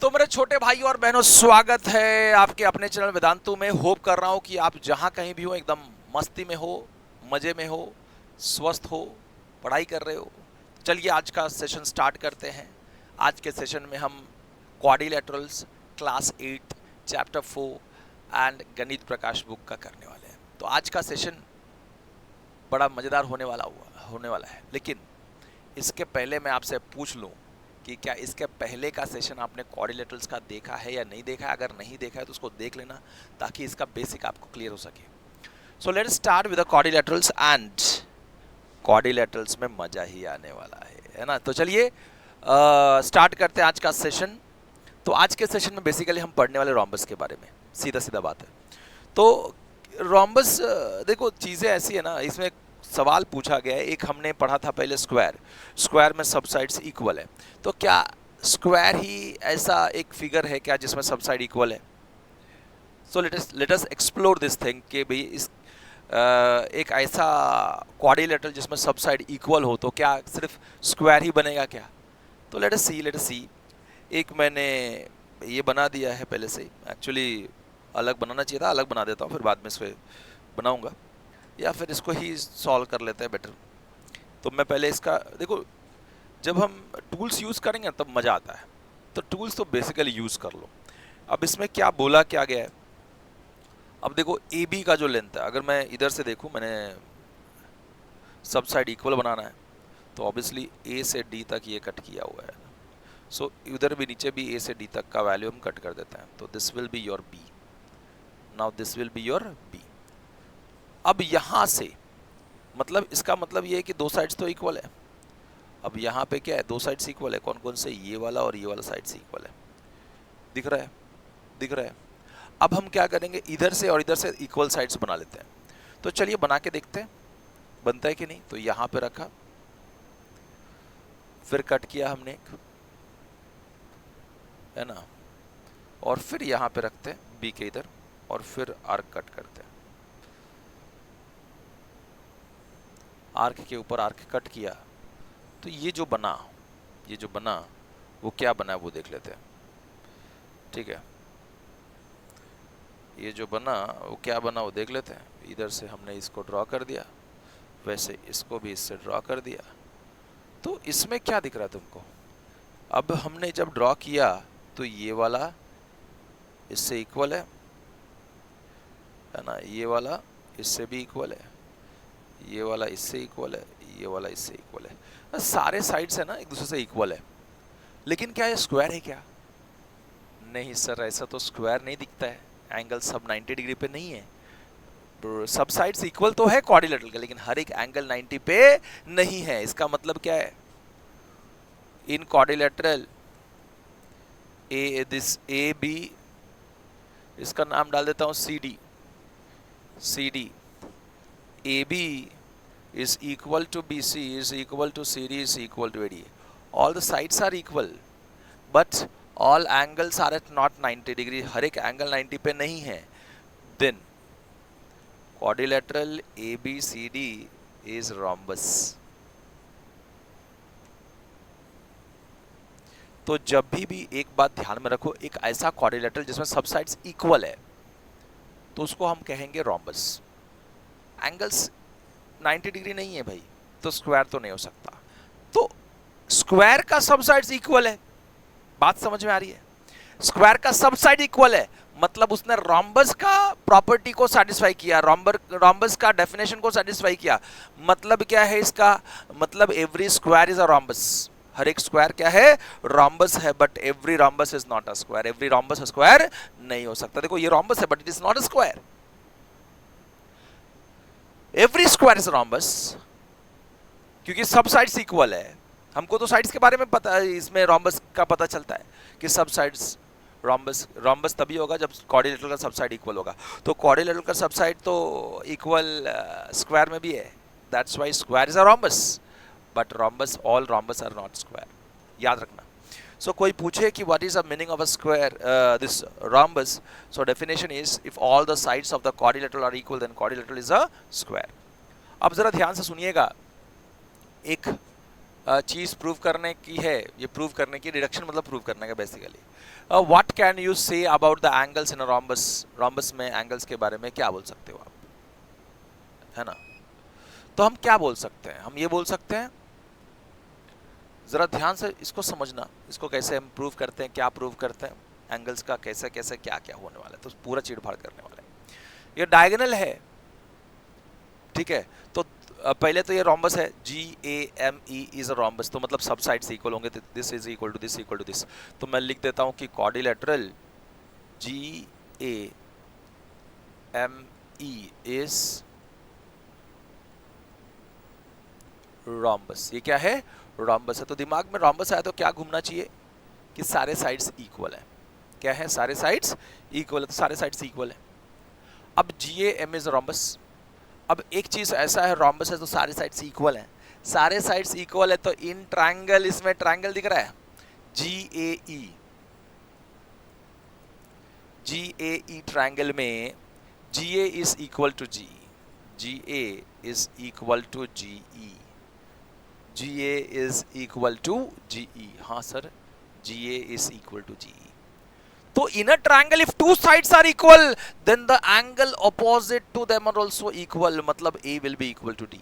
तो मेरे छोटे भाई और बहनों, स्वागत है आपके अपने चैनल वेदांतु में। होप कर रहा हूँ कि आप जहाँ कहीं भी हो एकदम मस्ती में हो, मज़े में हो, स्वस्थ हो, पढ़ाई कर रहे हो। चलिए आज का सेशन स्टार्ट करते हैं। आज के सेशन में हम क्वाड्रिलेटरल्स क्लास 8 चैप्टर 4 एंड गणित प्रकाश बुक का करने वाले हैं। तो आज का सेशन बड़ा मज़ेदार होने वाला है। लेकिन इसके पहले मैं आपसे पूछ लूँ कि क्या इसके पहले का सेशन आपने क्वाड्रिलेटरल्स का देखा है या नहीं देखा है। अगर नहीं देखा है तो उसको देख लेना ताकि इसका बेसिक आपको क्लियर हो सके। So let's start with the quadrilaterals and quadrilaterals में मजा ही आने वाला है ना। तो चलिए स्टार्ट करते हैं आज का सेशन। तो आज के सेशन में बेसिकली हम पढ़ने वाले रोम्बस के बारे में, सीधा सीधा बात है। तो रोम्बस देखो चीज़ें ऐसी है ना, इसमें सवाल पूछा गया है। एक हमने पढ़ा था पहले स्क्वायर में सब साइड्स इक्वल है। तो क्या स्क्वायर ही ऐसा एक फिगर है क्या जिसमें सब साइड इक्वल है? So let us explore this thing कि भाई इस एक ऐसा क्वाड्रिलेटरल जिसमें सब साइड इक्वल हो तो क्या सिर्फ स्क्वायर ही बनेगा क्या? तो लेट अस सी। एक मैंने ये बना दिया है पहले से। एक्चुअली अलग बनाना चाहिए था, अलग बना देता हूँ, फिर बाद में इसको बनाऊंगा या फिर इसको ही सॉल्व कर लेते हैं बेटर। तो मैं पहले इसका देखो, जब हम टूल्स यूज़ करेंगे तब मज़ा आता है। तो टूल्स तो बेसिकली यूज़ कर लो। अब इसमें क्या बोला क्या गया है, अब देखो ए बी का जो लेंथ है, अगर मैं इधर से देखूं, मैंने सब साइड इक्वल बनाना है तो ऑब्वियसली ए से डी तक ये कट किया हुआ है। सो इधर भी नीचे भी ए से डी तक का वैल्यू हम कट कर देते हैं। तो this will be your B, now this will be your B. अब यहाँ से मतलब इसका मतलब ये है कि दो साइड्स तो इक्वल है। अब यहाँ पे क्या है, दो साइड्स इक्वल है। कौन कौन से? ये वाला और ये वाला साइड्स इक्वल है। दिख रहा है? दिख रहा है। अब हम क्या करेंगे, इधर से और इधर से इक्वल साइड्स बना लेते हैं। तो चलिए बना के देखते हैं बनता है कि नहीं। तो यहाँ पे रखा, फिर कट किया हमने एक, है ना, और फिर यहाँ पे रखते हैं बी के इधर और फिर आर्क कट करते हैं। आर्क के ऊपर आर्क कट किया तो ये जो बना वो क्या बना वो देख लेते हैं। ठीक है, ये जो बना वो क्या बना वो देख लेते हैं। इधर से हमने इसको ड्रॉ कर दिया, वैसे इसको भी इससे ड्रॉ कर दिया। तो इसमें क्या दिख रहा है तुमको? अब हमने जब ड्रॉ किया तो ये वाला इससे इक्वल है ना, ये वाला इससे भी इक्वल है, ये वाला इससे इक्वल है, ये वाला इससे इक्वल है। सारे साइड्स है ना एक दूसरे से इक्वल है। लेकिन क्या ये स्क्वायर है क्या? नहीं सर, ऐसा तो स्क्वायर नहीं दिखता है। एंगल सब 90 डिग्री पे नहीं है। सब साइड्स इक्वल तो है क्वाड्रिलेटरल का, लेकिन हर एक एंगल 90 पे नहीं है। इसका मतलब क्या है? इन क्वाड्रिलेटरल ए बी, इसका नाम डाल देता हूं C D. A B is equal to BC is equal to CD is equal to AD. All the sides are equal, but all angles are at not 90 degree. हर एक angle 90 पे नहीं है। Then quadrilateral ABCD is rhombus. तो जब भी एक बात ध्यान में रखो, एक ऐसा क्वाड्रिलेटरल जिसमें सब साइड्स इक्वल है तो उसको हम कहेंगे रोम्बस। एंगल्स 90 डिग्री नहीं है भाई, तो स्क्वायर तो नहीं हो सकता। तो स्क्वायर का सब साइड्स इक्वल है, बात समझ में आ रही है? स्क्वायर का सब साइड इक्वल है मतलब उसने रोम्बस का प्रॉपर्टी को सेटिस्फाई किया, रोम्बस का डेफिनेशन को सेटिस्फाई किया। मतलब क्या है इसका? मतलब every square is a rhombus. हर एक स्क्वायर क्या है? रोम्बस है। But every rhombus is not a square. Every rhombus square नहीं हो सकता। देखो ये रोम्बस है but it is not a square. Every square is rhombus क्योंकि सब साइड्स इक्वल है। हमको तो साइड्स के बारे में पता है, इसमें रोम्बस का पता चलता है कि सब साइड्स रोम्बस तभी होगा जब क्वाड्रिलेटरल का सब साइड इक्वल होगा। तो क्वाड्रिलेटरल का सब साइड तो इक्वल स्क्वायर में भी है, that's why square is a rhombus. But rhombus, all rhombus are not square, याद रखना। So कोई पूछे कि what is the meaning of a square, this rhombus? So definition is if all the sides of the quadrilateral are equal then quadrilateral is a square. अब जरा ध्यान से सुनिएगा, एक चीज प्रूव करने की है, ये प्रूव करने की, डिडक्शन मतलब प्रूव करने का basically. What can you say about the angles in a rhombus, rhombus में एंगल्स के बारे में क्या बोल सकते हो आप, है ना। तो हम क्या बोल सकते हैं, हम ये बोल सकते हैं, जरा ध्यान से इसको समझना, इसको कैसे हम प्रूव करते हैं, क्या प्रूव करते हैं, एंगल्स का कैसे कैसे क्या क्या होने वाला है, तो पूरा चीड़फाड़ करने वाला है। ये डायगोनल है, ठीक है। तो पहले तो ये रोम्बस है, GAME इज अ रोम्बस, तो मतलब सब साइड्स इक्वल होंगे, this is equal to this equal to this. तो मैं लिख देता हूं कि क्वाड्रिलेटरल GAME इज रोम्बस। ये क्या है, रोम्बस है। तो दिमाग में रोम्बस आया तो क्या घूमना चाहिए कि सारे साइड्स इक्वल है। क्या है, सारे साइड्स इक्वल है, तो सारे साइड्स इक्वल है। अब GAM इज रोम्बस। अब एक चीज ऐसा है, रोम्बस है तो सारे साइड्स इक्वल हैं, सारे साइड्स इक्वल है, तो इन ट्रायंगल, इसमें ट्रायंगल दिख रहा है GAE ट्रायंगल में GA is equal to GA is equal to GA is equal to GE। हाँ sir, GA is equal to GE। तो in a triangle if two sides are equal then the angle opposite to them are also equal, मतलब A will be equal to D।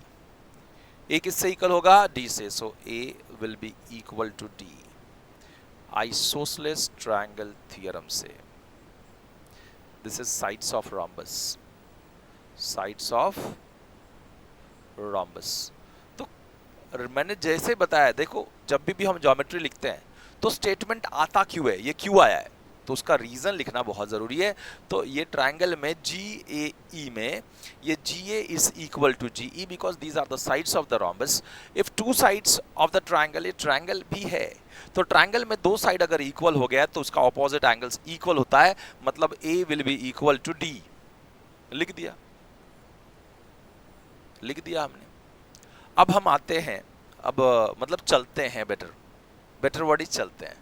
A किससे equal होगा, D से, so A will be equal to D isosceles triangle theorem से। this is sides of rhombus, sides of rhombus। तो मैंने जैसे बताया, देखो जब भी हम ज्योमेट्री लिखते हैं तो स्टेटमेंट आता क्यों है, ये क्यों आया है, तो उसका रीजन लिखना बहुत जरूरी है। तो ये ट्रायंगल में GAE में ये GA is equal to GE because these are the sides of the rhombus. If two sides of the triangle, ये ट्रायंगल भी है, तो ट्रायंगल में दो साइड अगर इक्वल हो गया तो उसका ऑपोजिट एंगल्स इक्वल होता है, मतलब A will be equal to D। लिख दिया, लिख दिया हमने। अब हम आते हैं, अब मतलब चलते हैं, बेटर वर्ड इज चलते हैं।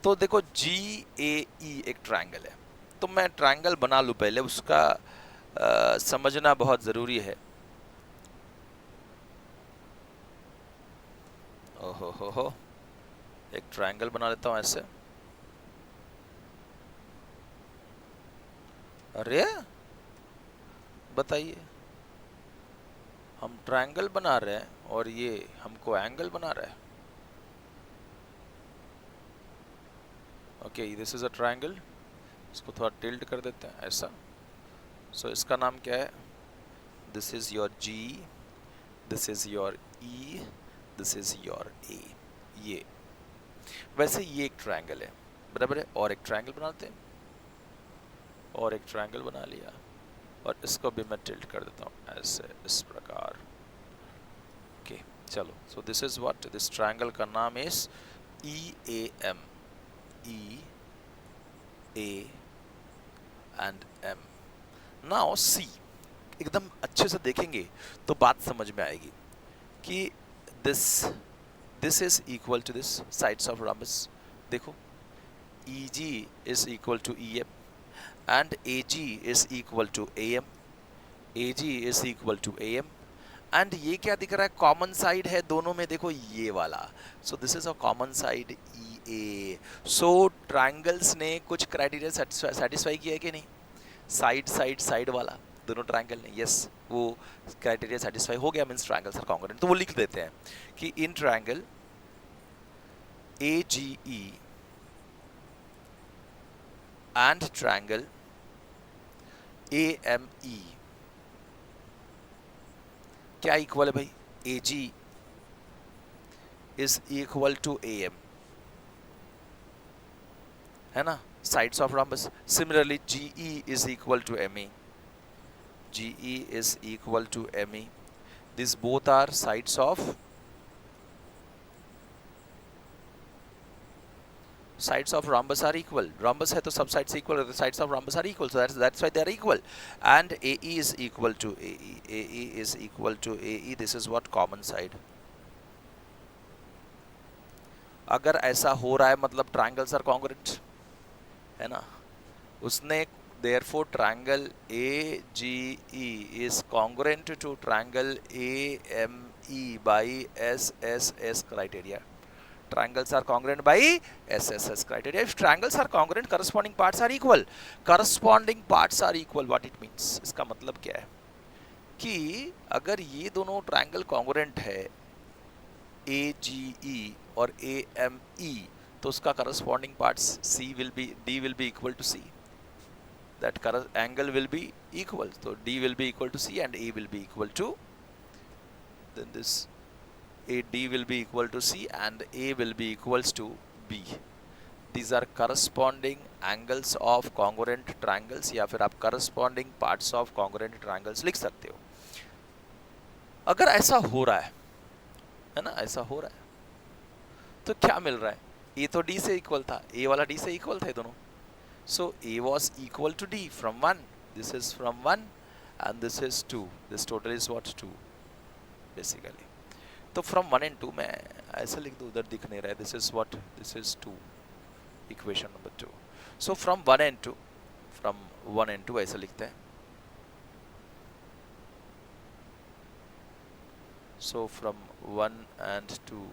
तो देखो GAE एक ट्रायंगल है, तो मैं ट्रायंगल बना लूं पहले, उसका समझना बहुत जरूरी है। ओहो हो, एक ट्रायंगल बना लेता हूं ऐसे। अरे बताइए, हम ट्रायंगल बना रहे हैं और ये हमको एंगल बना रहा है। Okay, this is a triangle, इसको थोड़ा टिल्ट कर देते हैं ऐसा। सो इसका नाम क्या है, this is your G, this is your E, this is your A। ये वैसे ये एक ट्रायंगल है, बराबर है। और एक ट्रायंगल बनाते हैं, और एक ट्रायंगल बना लिया, और इसको भी मैं टिल्ट कर देता हूँ ऐसे, इस प्रकार। ओके चलो, सो this is what, this triangle का नाम is EAM, A and M। Now see, एकदम अच्छे से देखेंगे तो बात समझ में आएगी कि this is equal to this, sides of rhombus. देखो EG is equal to EM and AG is equal to AM, AG is equal to AM, and ये क्या दिख रहा है, कॉमन साइड है दोनों में, देखो ये वाला। सो this is a common side EA। So triangles ने कुछ क्राइटेरिया सेटिस्फाई किया है कि नहीं, साइड साइड साइड वाला, दोनों ट्रायंगल ने, यस वो क्राइटेरिया सेटिस्फाई हो गया, मींस ट्रायंगल्स आर कॉन्ग्रुएंट। तो वो लिख देते हैं कि in triangle AGE and triangle AME क्या इक्वल है भाई, AG is equal to AM, है ना, sides of rhombus। Similarly GE is equal to ME, GE is equal to ME, these both are sides of sides of rhombus are equal, rhombus है तो सब sides equal, the sides of rhombus are equal, so that's why they are equal, and AE is equal to AE, AE is equal to AE, this is what common side। अगर ऐसा हो रहा है मतलब triangles are congruent, है ना। उसने therefore triangle AGE is congruent to triangle AME by SSS criteria. Triangles are congruent by SSS criteria. If triangles are congruent, corresponding parts are equal. Corresponding parts are equal. What it means? इसका मतलब क्या है कि अगर ये दोनों triangle congruent है AGE और AME, तो उसका corresponding parts C will be D will be equal to C. That angle will be equal. So D will be equal to C and A will be equal to, then this D will be equal to C and A will be equals to B. These are corresponding angles of congruent triangles, या फिर आप corresponding parts of congruent triangles लिख सकते हो. अगर ऐसा हो रहा है ना, ऐसा हो रहा है तो क्या मिल रहा है? A तो D से इक्वल था, A वाला D से इक्वल थे दोनों. So A was equal to D from 1. This is from 1 and this is 2. This total is what? 2 basically. तो from 1 and 2 मैं ऐसा लिख दूँ, उधर दिख नहीं रहा है. This is what? This is 2. Equation number 2. So from 1 and 2, from 1 and 2 ऐसा लिखते हैं. So from 1 and 2,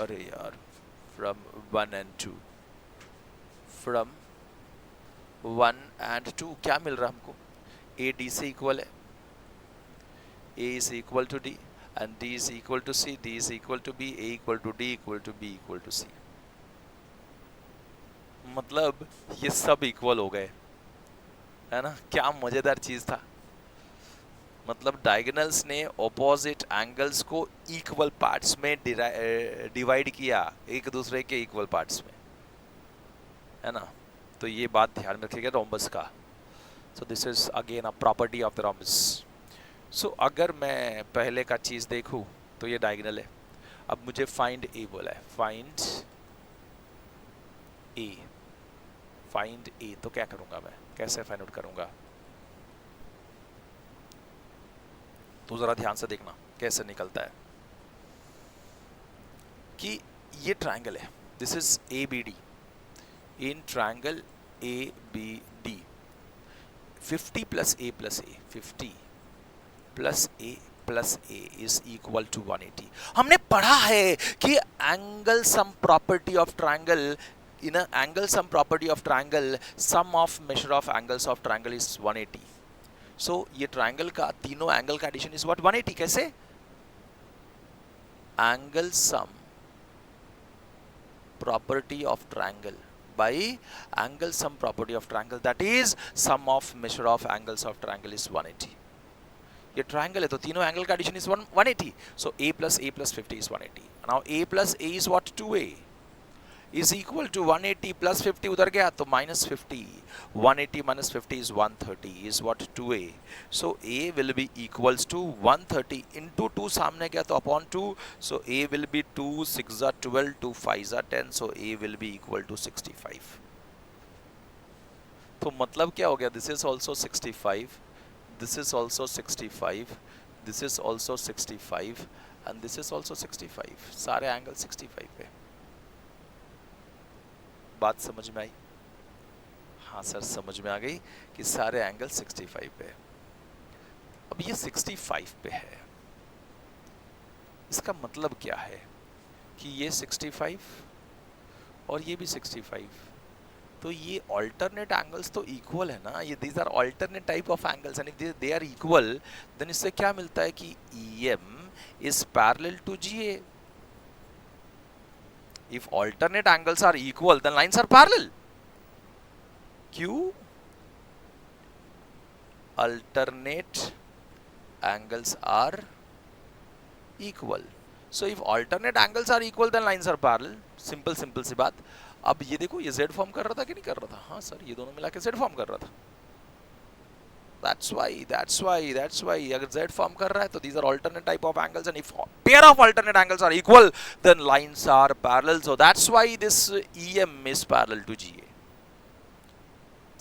अरे यार, from 1 and 2, from 1 and 2 क्या मिल रहा है हमको? A D से इक्वल है, A is equal to D and D is equal to C, D is equal to B, A equal to D equal to B equal to C. मतलब ये सब equal हो गए, है ना? क्या मजेदार चीज था. मतलब डायगोनल्स ने ऑपोजिट एंगल्स को इक्वल पार्ट्स में डिवाइड किया, एक दूसरे के इक्वल पार्ट्स में, है ना? तो ये बात ध्यान में रखिएगा रोम्बस का. So this is again a property of the rhombus. So अगर मैं पहले का चीज देखूं तो ये डायगोनल है. अब मुझे फाइंड ए बोला है, फाइंड ए. फाइंड ए तो क्या करूंगा मैं, कैसे फाइंड आउट करूंगा? तो जरा ध्यान से देखना कैसे निकलता है कि ये ट्रायंगल है. This is ABD. In triangle ABD 50 plus A plus A, 50 plus A plus A is equal to 180. हमने पढ़ा है कि angle sum property of triangle, in angle sum property of triangle, sum of measure of angles of triangle is 180. So ये ट्रायंगल का तीनों angle का addition is what? 180. कैसे? Angle sum property of triangle by angle sum property of triangle, that is sum of measure of angles of triangle is 180. ये triangle है तो तीनों एंगल का addition is 180. So A plus A plus 50 is 180. Now A plus A is what? 2A is equal to 180 plus 50 उधर गया तो minus 50. 180 minus 50 is 130 is what? 2A. So A will be equals to 130 into 2 सामने गया तो upon 2. So A will be 2 6 are 12, 2 5 are 10. So A will be equal to 65. तो मतलब क्या हो गया? This is also 65. This is also 65. This is also 65 and this is also 65. सारे angle 65 पे. बात समझ में आई? हाँ सर समझ में आ गई कि सारे एंगल 65 पे है. अब ये 65 पे है, इसका मतलब क्या है कि ये 65 और ये भी 65, तो ये अल्टरनेट एंगल्स तो इक्वल है ना. ये these are alternate type of angles and if they are equal then इससे क्या मिलता है कि EM is parallel to GA. If alternate angles are equal, then lines are parallel. Q alternate angles are equal. So if alternate angles are equal, then lines are parallel. Simple सी बात. अब ये देखो, ये Z फॉर्म कर रहा था कि नहीं कर रहा था? हाँ सर, ये दोनों मिला के Z फॉर्म कर रहा था. That's why अगर Z फॉर्म कर रहा है तो these are alternate type of angles, and if pair of alternate angles are equal then lines are parallel. So that's why this EM is parallel to GA.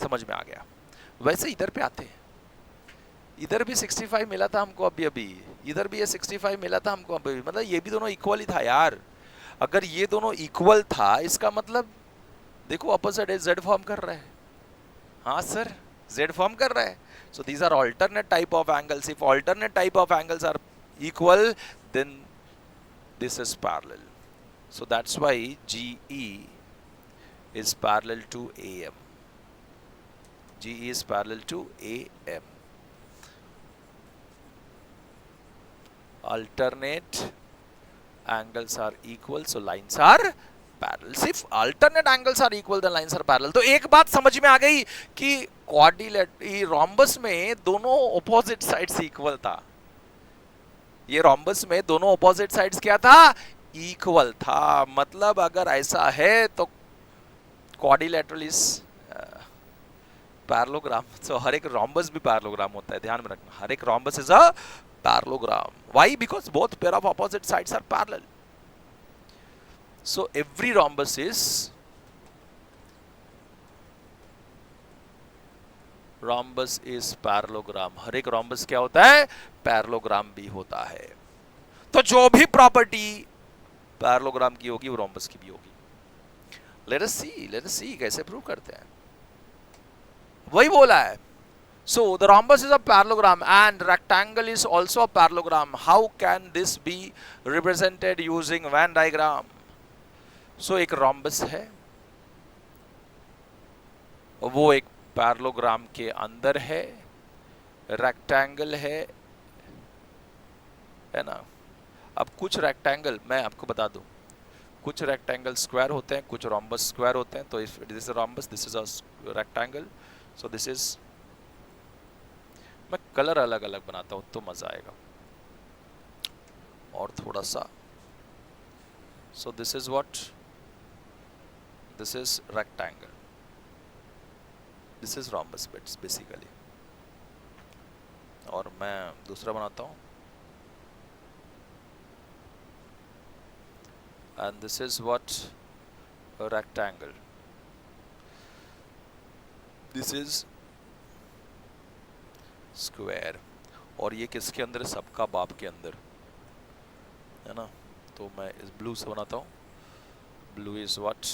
समझ में आ गया? वैसे इधर पे आते हैं. इधर भी 65 मिला था हमको अभी, इधर भी ये 65 मिला था हमको अभी. मतलब ये भी दोनों इक्वल ही था यार. अगर ये दोनों इक्वल था इसका मतलब देखो अपोजिट Z फॉर्म कर रहा है. हाँ सर, z फॉर्म कर रहा है. So these are alternate type of angles. If alternate type of angles are equal, then this is parallel. So that's why GE is parallel to AM. GE is parallel to AM. Alternate angles are equal, so lines are parallel. If alternate angles are equal, then lines are parallel. तो एक बात समझ में आ गई कि quadrilateral rhombus में दोनों opposite sides equal था. ये रोम्बस में दोनों ऑपोजिट साइड्स क्या था? इक्वल था. मतलब अगर ऐसा है तो क्वाड्रिलेटरल इज पैरेललोग्राम. सो हर एक रोम्बस भी पैरेललोग्राम होता है, ध्यान में रखना. हर एक rhombus is a parallelogram. Why? Because both pair of opposite sides are parallel. So every rhombus is parallelogram. हर एक रोम्बस क्या होता है? पैरेललोग्राम भी होता है. तो जो भी प्रॉपर्टी पैरेललोग्राम की होगी वो रोम्बस की भी होगी. लेट अस सी कैसे प्रूव करते हैं. वही बोला है. So the rhombus is a parallelogram and rectangle is also a parallelogram. How can this be represented using Venn diagram? So एक rhombus है, वो एक पैरेललोग्राम के अंदर है. रेक्टेंगल है ना. अब कुछ रेक्टेंगल मैं आपको बता दूं, कुछ रेक्टेंगल स्क्वायर होते हैं, कुछ रोम्बस स्क्वायर होते हैं. तो if this is a rhombus, this is a rectangle. So this is, मैं कलर अलग अलग बनाता हूं तो मजा आएगा और थोड़ा सा. सो this is what, this is rectangle, this is rhombus bits basically. और मैं दूसरा बनाता हूं. And this is what a rectangle. This is square. और ये किसके अंदर है? सबका बाप के अंदर है ना. तो मैं इस ब्लू से बनाता हूँ. Blue is what?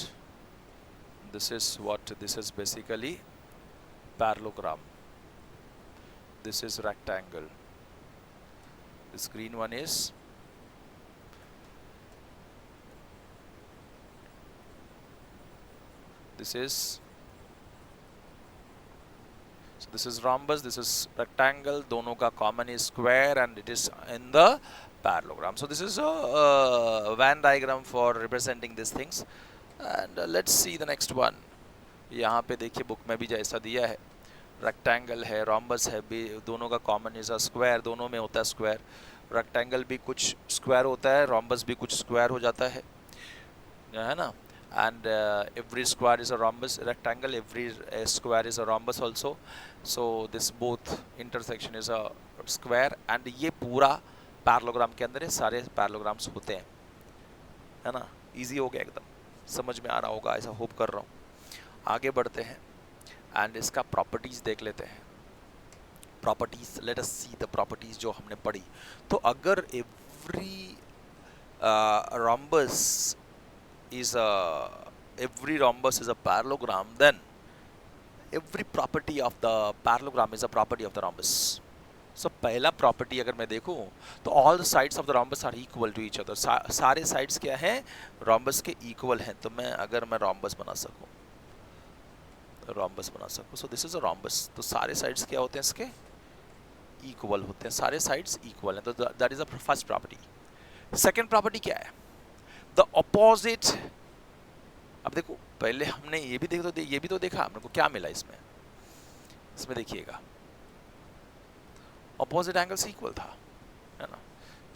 This is what? This is basically parallelogram. This is rectangle. This green one is this is, so this is rhombus, this is rectangle. दोनों का common is square and it is in the parallelogram. So this is a Venn diagram for representing these things. And let's see the next one. यहाँ पे देखिए book में भी जैसा दिया है, रेक्टेंगल है, रोम्बस है, दोनों का कॉमन इज अ स्क्वायर. दोनों में होता है स्क्वायर. रेक्टेंगल भी कुछ स्क्वायर होता है, रोम्बस भी कुछ स्क्वायर हो जाता है ना. And every square is a rhombus. Rectangle, every square is a rhombus also. So this both intersection is a square. And ये पूरा पैरेललोग्राम के अंदर है. सारे पैरेललोग्राम्स होते हैं, है ना. इजी हो गया एकदम, समझ में आ रहा होगा ऐसा होप कर रहा हूँ. आगे बढ़ते हैं एंड इसका प्रॉपर्टीज देख लेते हैं. Properties, let us see the properties जो हमने पढ़ी. तो अगर every rhombus is every rhombus is a parallelogram, then every property of the parallelogram is a property of the rhombus. So पहला प्रॉपर्टी अगर मैं देखूं तो all the sides of the rhombus are equal to each other. सारे sides क्या हैं? rhombus के equal हैं. तो मैं अगर मैं rhombus बना सकूं, rhombus बना सकूं, so this is a rhombus. तो सारे साइड्स क्या होते हैं इसके? equal होते हैं. सारे साइड्स equal हैं. तो that is the first property. second property क्या है? The opposite. अब देखो, पहले हमने ये भी ये भी तो देखा हमने को क्या मिला इसमें. इसमें देखिएगा ऑपोजिट एंगल्स इक्वल था, है ना.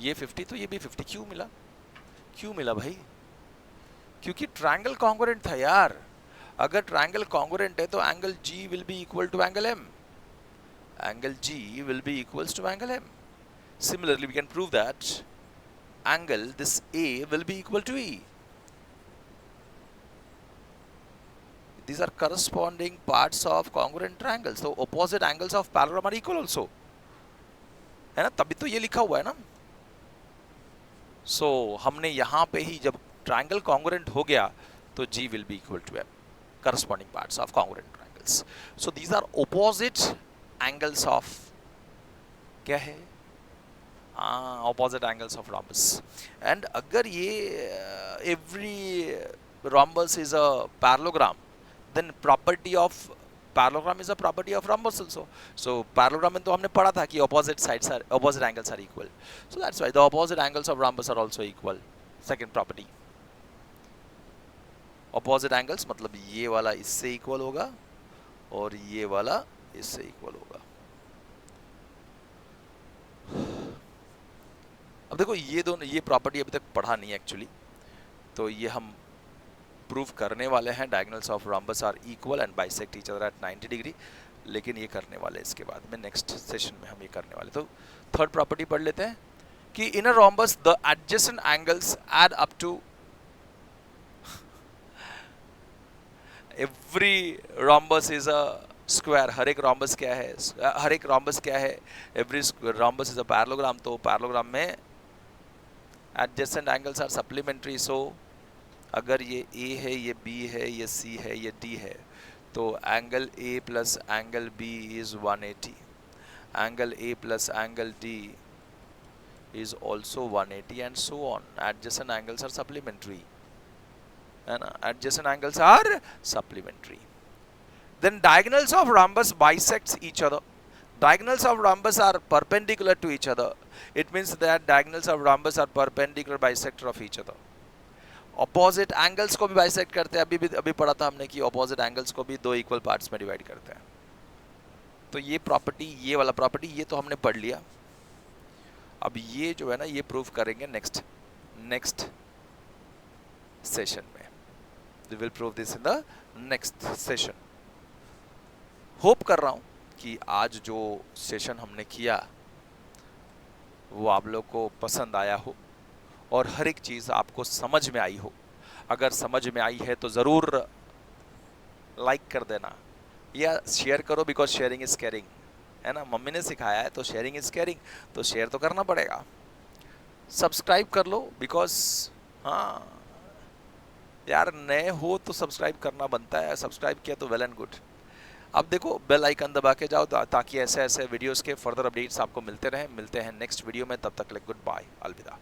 ये 50 तो ये भी 50. क्यों मिला? क्यों मिला भाई? क्योंकि ट्रायंगल कॉन्ग्रुएंट था यार. अगर ट्रायंगल कॉन्ग्रुएंट है तो angle G will be equal to angle M. Angle G will be equals to angle M. Similarly we can prove that angle this A will be equal to E. These are corresponding parts of congruent triangles. So opposite angles of parallelogram are equal also, है ना. तभी तो ये लिखा हुआ है ना. So हमने यहाँ पे ही जब triangle congruent हो गया तो G will be equal to M. Corresponding parts of congruent triangles. angles. So these are opposite angles of, क्या है, opposite angles of rhombus. And अगर ये every rhombus is a parallelogram, then property of parallelogram is a property of rhombus also. So parallelogram में तो हमने पढ़ा था कि opposite angles are equal. So that's why the opposite angles of rhombus are also equal. Second property. Opposite angles मतलब ये वाला इससे इक्वल होगा और ये वाला इससे इक्वल होगा. अब देखो ये दोनों, ये प्रॉपर्टी अभी तक पढ़ा नहीं एक्चुअली, तो ये हम प्रूव करने वाले हैं. Diagonals of rhombus are equal and bisect each other at 90 degree, लेकिन ये करने वाले इसके बाद में नेक्स्ट सेशन में हम ये करने वाले. तो थर्ड प्रॉपर्टी पढ़ लेते हैं कि in a rhombus the adjacent angles add up to every rhombus is a square. हर एक रॉम्बस क्या है, हर एक रॉम्बस क्या है, every rhombus is a parallelogram. तो पैरेललोग्राम में adjacent angles are supplementary. So अगर ये A है, ये B है, ये C है, ये D है, तो angle A plus angle B is 180, angle A plus angle D is also 180 and so on. Adjacent angles are supplementary, है ना, adjacent angles are supplementary. Then diagonals of rhombus bisects each other. Diagonals of rhombus are perpendicular to each other. It means that diagonals of rhombus are perpendicular bisector of each other. Opposite angles को भी bisect करते हैं. अभी पढ़ा था हमने कि opposite angles को भी दो equal parts में divide करते हैं. तो ये प्रॉपर्टी, ये वाला प्रॉपर्टी, ये तो हमने पढ़ लिया. अब ये जो है ना, ये प्रूव करेंगे नेक्स्ट सेशन में. We will prove this in the next session. Hope कर रहा हूँ कि आज जो सेशन हमने किया वो आप लोग को पसंद आया हो और हर एक चीज़ आपको समझ में आई हो. अगर समझ में आई है तो ज़रूर लाइक कर देना या शेयर करो, बिकॉज शेयरिंग इज़ केयरिंग, है ना. मम्मी ने सिखाया है तो शेयरिंग इज़ केयरिंग, तो शेयर तो करना पड़ेगा. सब्सक्राइब कर लो, बिकॉज हाँ यार, नए हो तो सब्सक्राइब करना बनता है. सब्सक्राइब किया तो वेल एंड गुड. अब देखो बेल आइकन दबा के जाओ ताकि ऐसे वीडियोस के फर्दर अपडेट्स आपको मिलते रहें. मिलते हैं नेक्स्ट वीडियो में, तब तक के लिए गुड बाय, अलविदा.